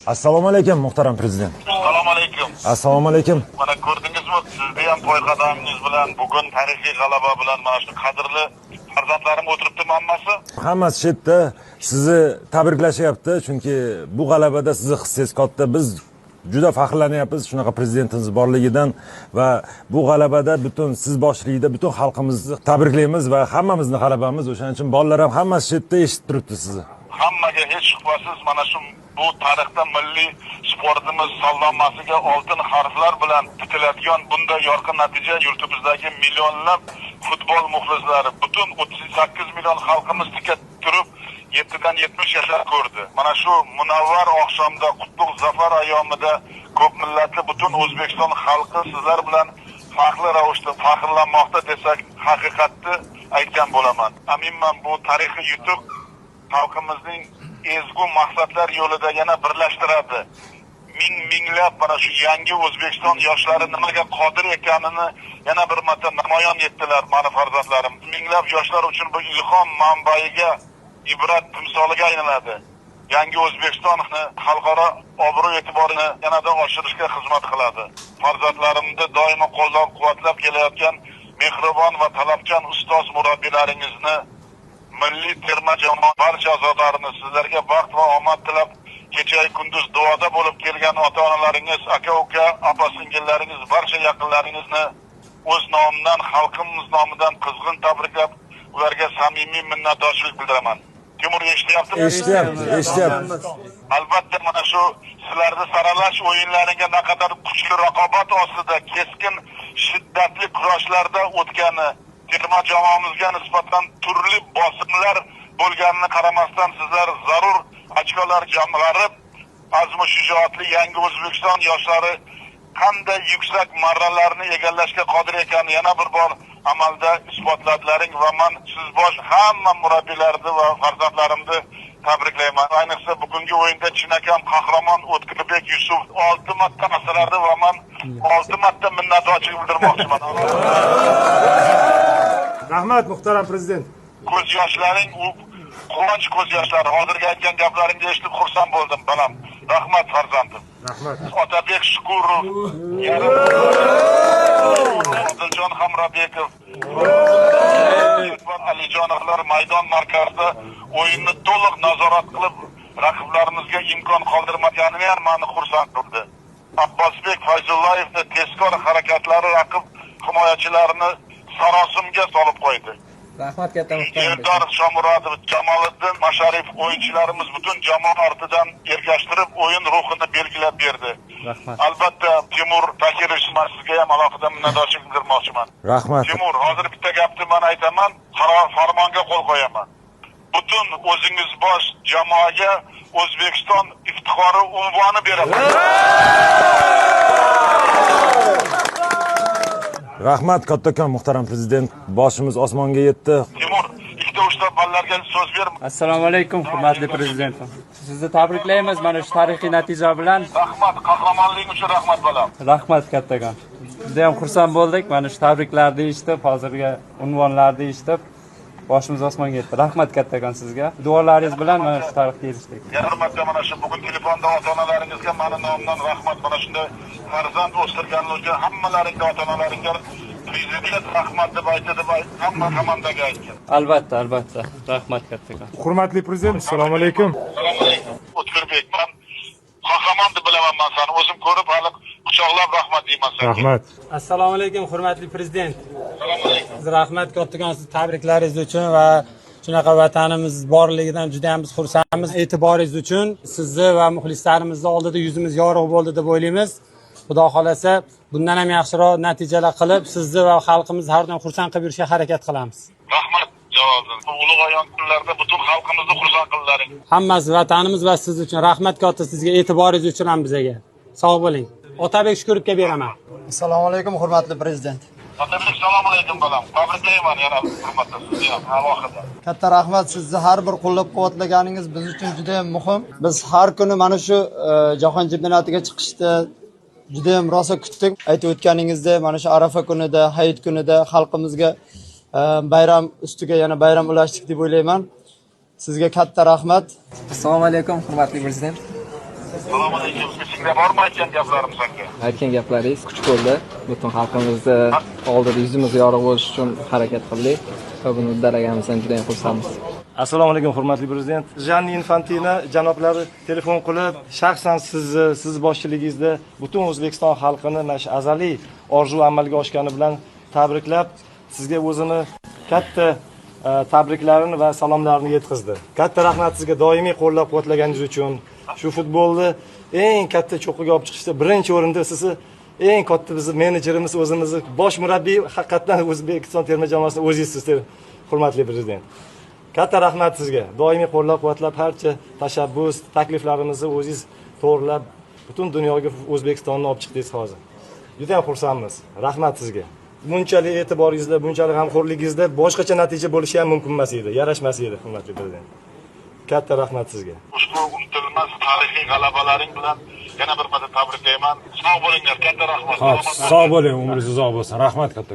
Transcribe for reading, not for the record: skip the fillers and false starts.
Assalomu alaykum muhtaram prezident. Assalomu alaykum. Assalomu alaykum. Mana ko'rdingizmi, sizni ham poyqadamingiz bilan, bugun tarixiy g'alaba bilan mana shu qadrli farzandlarim o'tiribdimi hammasi? Hammasi shu yerda sizni tabriklashyapti, chunki bu g'alabada sizni hissangiz katta. Biz juda faxrlanyapmiz shunaqa prezidentimiz borligidan va bu g'alabada butun siz boshchiligida butun xalqimizni tabriklaymiz va hammamizni g'alabamiz. O'shaning uchun bolalar ham hammasi shu yerda eshitib turibdi sizni. Hammaga hech shubhasiz mana shu bu tarixda milliy sportimiz sallomasiga oltin harflar bilan bitiladigan bunday yorqin natija yurtimizdagi millionlab futbol muxlislari, butun 38 million xalqimiz tika turib 7dan 70 yashab ko'rdi. Mana shu munavvar oqshomda, qutlug' zafar ayyomida ko'p millatli butun O'zbekiston xalqi sizlar bilan farqli ravishda faxrlanmoqda desak, haqiqatni aytgan bo'laman. Aminman, bu tarixiy yutuq xalqimizning ezgu maqsadlar yo'lida yana birlashtiradi. Minglab mana shu yangi O'zbekiston yoshlari nimaga qodir ekanini yana bir marta namoyon etdilar meni farzandlarim. Minglab yoshlar uchun bu ilhom manbaiga, ibrat timsoliga aylanadi. Yangi O'zbekistonni xalqaro obro' e'tiborini yanada oshirishga xizmat qiladi. Farzandlarimni doimo qo'llab-quvvatlab kelayotgan mehribon va talabchan ustoz murabbiylaringizni, milliy terma jamoa barcha a'zolarini sizlarga baxt va omad tilab, kecha kunduz duoda bo'lib kelgan ota-onalaringiz, aka-uka, opa-singillaringiz, barcha yaqinlaringizni o'z nomidan, xalqimiz nomidan qizg'in tabriklab, ularga samimiy minnatdorchilik bildiraman. Timur eshityaptimi? Eshityapti. Albatta mana shu sizlarni saralash o'yinlariga naqadar kuchli raqobat ostida, keskin, shiddatli kurashlarda o'tgani, terma jamoamizga nisbatan turli bosimlar bo'lganini qaramasdan sizlar zarur ochkolar jamg'arib, azmu shijoatli yangi O'zbekiston yoshlari qanday yuksak marralarni egallashga qodir ekanini yana bir bor amalda isbotladlaring va men siz bosh hamma murabbiylarni va farzandlarimni tabriklayman. Ayniqsa bugungi o'yinda chinakam qahramon O'tkirbek Yusuf 6 marta asrardi va men 6 marta minnatdorchilik bildirmoqchiman. Rahmat muhtaram prezident. Ko'z yoshlaring u quvonch ko'z yoshlari. Hozirgi aytgan gaplaringni eshitib xursand bo'ldim, balam. Rahmat farzandim. Rahmat. Otabek Shukurov, Odiljon Hamrabekov, Alijonovlar maydon markazida o'yinni to'liq nazorat qilib, raqiblarimizga imkon qoldirmaganini ham meni xursand qildi. Abbosbek Fayzullayevning tezkor harakatlari raqib himoyachilarini sarosimga solib qo'ydi. Rahmat katta muhtaram. Eldor Shomurodov, Jamoliddin Masharif o'yinchilarimiz butun jamoa ortidan ergashtirib o'yin ruhini belgilab berdi. Rahmat. Albatta Timur Takirovich, sizga ham alohida minnatdorchilik bildirmoqchiman. Rahmat. Timur, hozir bitta gapni men aytaman, farmonga qo'l qo'yaman. Butun o'zingiz bosh jamoaga O'zbekiston iftixori unvoni beraman. Rahmat kattakon muhtaram prezident. Boshimiz osmonga yetdi. Timur, ikkita uchta ballarga so'z ber. Assalomu alaykum hurmatli prezidentim. Sizni tabriklaymiz mana shu tarixiy natija bilan. Rahmat, qahramonlik uchun rahmat balam. Rahmat kattagon. Juda ham xursand bo'ldik mana shu tabriklarni eshitib, hozirgi unvonlarni eshitib boshimiz osmonga yetdi. Rahmat kattagon sizga. Duolaringiz bilan mana shu tarixga erishdik. Yana hurmatli mana shu bugun telefonda ota-onalaringizga meni nomimdan rahmat. Mana shunday farzand o'stirganlarga, hammalaringga, ota-onalaringga prezident rahmat deb aytdi, hamma komandaga aytgan. Albatta, albatta. Rahmat kattagon. Hurmatli prezident, assalomu alaykum. Assalomu alaykum. O'tkirbek, men qahramon deb bilaman, men seni o'zim ko'rib hali quchoqlab rahmat deyman senga. Rahmat. Assalomu alaykum hurmatli prezident. Assalomu alaykum. Siz rahmat kattakon siz tabriklaringiz uchun va shunaqa vatanimiz borligidan juda ham biz xursandmiz. E'tiboringiz uchun sizni va muxlislarimizni oldida yuzimiz yorug' bo'ldi deb o'ylaymiz. Xudo xolasa bundan ham yaxshiroq natijalar qilib, sizni va xalqimizni har doim xursand qilib yurishga harakat qilamiz. Rahmat javobim. Bu ulug' ayon kunlarda butun xalqimizni xursand qildilaring. Hammasi vatanimiz va siz uchun rahmat katta, sizga e'tiboringiz uchun ham bizga. Sog' bo'ling. Otabek Shukurovga beraman. Assalomu alaykum hurmatli prezident. Otabek, assalomu alaykum balam. Tabriklayman yana hurmatli sizni ham alohida. Katta rahmat, sizni har bir qo'llab-quvvatlaganingiz biz uchun juda ham muhim. Biz har kuni mana shu jahon chempionatiga chiqishda juda ham rosa kutdik. Aytib o'tganingizdek, mana shu Arafa kunida, Hayit kunida xalqimizga bayram ustiga yana bayram ulashdik deb o'ylayman. Sizga katta rahmat. Assalomu alaykum hurmatli prezident. Assalomu alaykum. Esingda bormi aytgan gaplarim senga? Aytgan gaplaringiz kuch bo'ldi. Butun xalqimizni oldida yuzimiz yorug' bo'lish uchun harakat qildik va buni uddalaganimizdan juda ham xursandmiz. Assalomu alaykum hurmatli prezident. Janni Infantino janoblari telefon qilib, shaxsan siz boshchiligingizda butun O'zbekiston xalqini mana shu azaliy orzu amalga oshgani bilan tabriklab, sizga o'zini katta tabriklarini va salomlarini yetkazdi. Katta rahmat sizga doimiy qo'llab-quvvatlaganingiz uchun. Shu futbolni eng katta cho'qqiga olib chiqishda birinchi o'rinda sizni eng katta bizni menejerimiz o'zimizni bosh murabbiy haqiqatan O'zbekiston terma jamoasining o'zingizsiz, hurmatli prezident. Katta rahmat sizga. Doimiy qo'llab-quvvatlab, barcha tashabbus, takliflarimizni o'zingiz to'g'rilab, butun dunyoga O'zbekistonni olib chiqdingiz hozir. Juda ham xursandmiz. Rahmat sizga. Bunchalik e'tiboringizda, bunchalik g'amxo'rligingizda boshqacha natija bo'lishi ham mumkin emas edi, yarashmas edi, hurmatli prezident. Katta rahmat sizga. Ushbu unutilmas tarixiy g'alabalaring bilan yana bir marta tabriklayman. Sog' bo'linglar, katta rahmat. Sog' bo'ling, umringiz uzoq bo'lsin. Rahmat katta.